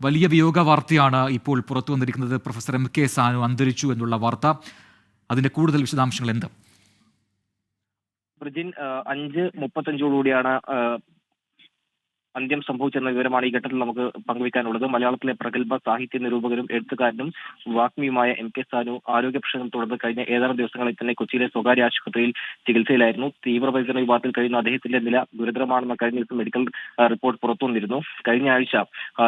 വലിയ വിയോഗ വാർത്തയാണ് ഇപ്പോൾ പുറത്തു വന്നിരിക്കുന്നത്. പ്രൊഫസർ MK സാനു അന്തരിച്ചു എന്നുള്ള വാർത്ത. അതിന്റെ കൂടുതൽ വിശദാംശങ്ങൾ എന്ത്? ബ്രിജിൻ 5:35 അന്ത്യം സംഭവിച്ചെന്ന വിവരമാണ് ഈ ഘട്ടത്തിൽ നമുക്ക് പങ്കുവയ്ക്കാനുള്ളത്. മലയാളത്തിലെ പ്രഗത്ഭ സാഹിത്യ നിരൂപകരും എഴുത്തുകാരനും വാഗ്മിയുമായ MK സാനു ആരോഗ്യ പ്രശ്നം തുടർന്ന് കഴിഞ്ഞ ഏതാനും ദിവസങ്ങളിൽ തന്നെ കൊച്ചിയിലെ സ്വകാര്യ ആശുപത്രിയിൽ ചികിത്സയിലായിരുന്നു. തീവ്രപരിചരണ വിഭാഗത്തിൽ കഴിയുന്ന അദ്ദേഹത്തിന്റെ നില ഗുരുതരമാണെന്ന് കഴിഞ്ഞ ദിവസം മെഡിക്കൽ റിപ്പോർട്ട് പുറത്തു വന്നിരുന്നു. കഴിഞ്ഞ ആഴ്ച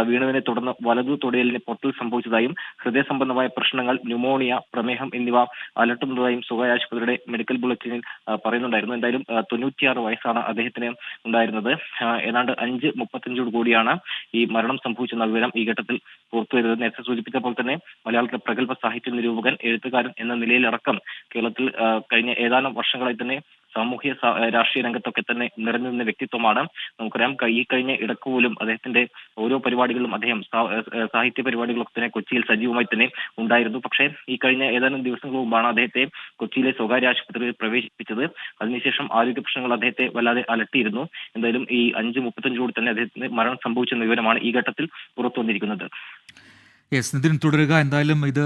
വീണതിനെ തുടർന്ന് വലതു തുടയലിന് പൊട്ടൽ സംഭവിച്ചതായും ഹൃദയ സംബന്ധമായ പ്രശ്നങ്ങൾ, ന്യൂമോണിയ, പ്രമേഹം എന്നിവ അലട്ടുന്നതായും സ്വകാര്യ ആശുപത്രിയുടെ മെഡിക്കൽ ബുള്ളറ്റിനിൽ പറയുന്നുണ്ടായിരുന്നു. എന്തായാലും 96 വയസ്സാണ് അദ്ദേഹത്തിന് ഉണ്ടായിരുന്നത്. ഏതാണ്ട് 5:35 ഈ മരണം സംഭവിച്ചെന്ന വിവരം ഈ ഘട്ടത്തിൽ പുറത്തുവരുന്നത്. നേരത്തെ സൂചിപ്പിച്ച പോലെ തന്നെ മലയാളത്തിലെ പ്രഗത്ഭ സാഹിത്യ നിരൂപകൻ, എഴുത്തുകാരൻ എന്ന നിലയിലടക്കം കേരളത്തിൽ കഴിഞ്ഞ ഏതാനും വർഷങ്ങളായി തന്നെ സാമൂഹ്യ രാഷ്ട്രീയ രംഗത്തൊക്കെ തന്നെ നിറഞ്ഞു നിന്ന വ്യക്തിത്വമാണ്. നമുക്കറിയാം, ഈ കഴിഞ്ഞ ഇടക്ക് പോലും അദ്ദേഹത്തിന്റെ ഓരോ പരിപാടികളിലും അദ്ദേഹം സാഹിത്യ പരിപാടികളൊക്കെ തന്നെ കൊച്ചിയിൽ സജീവമായി തന്നെ ഉണ്ടായിരുന്നു. പക്ഷേ ഈ കഴിഞ്ഞ ഏതാനും ദിവസങ്ങൾ മുമ്പാണ് അദ്ദേഹത്തെ കൊച്ചിയിലെ സ്വകാര്യ ആശുപത്രിയിൽ പ്രവേശിപ്പിച്ചത്. അതിനുശേഷം ആരോഗ്യ പ്രശ്നങ്ങൾ അദ്ദേഹത്തെ വല്ലാതെ അലട്ടിയിരുന്നു. എന്തായാലും ഈ 5:35 തന്നെ അദ്ദേഹത്തിന് മരണം സംഭവിച്ചെന്ന വിവരമാണ് ഈ ഘട്ടത്തിൽ പുറത്തു വന്നിരിക്കുന്നത്. നിതിൻ തുടരുക. എന്തായാലും ഇത്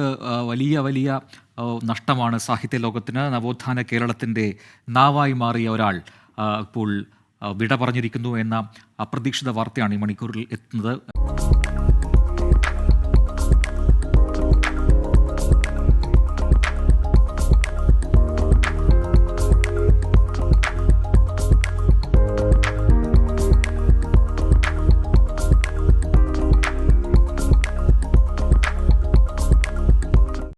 വലിയ നഷ്ടമാണ് സാഹിത്യ ലോകത്തിന്. നവോത്ഥാന കേരളത്തിൻ്റെ നാവായി മാറിയ ഒരാൾ ഇപ്പോൾ വിട പറഞ്ഞിരിക്കുന്നു എന്ന അപ്രതീക്ഷിത വാർത്തയാണ് ഈ മണിക്കൂറിൽ എത്തുന്നത്.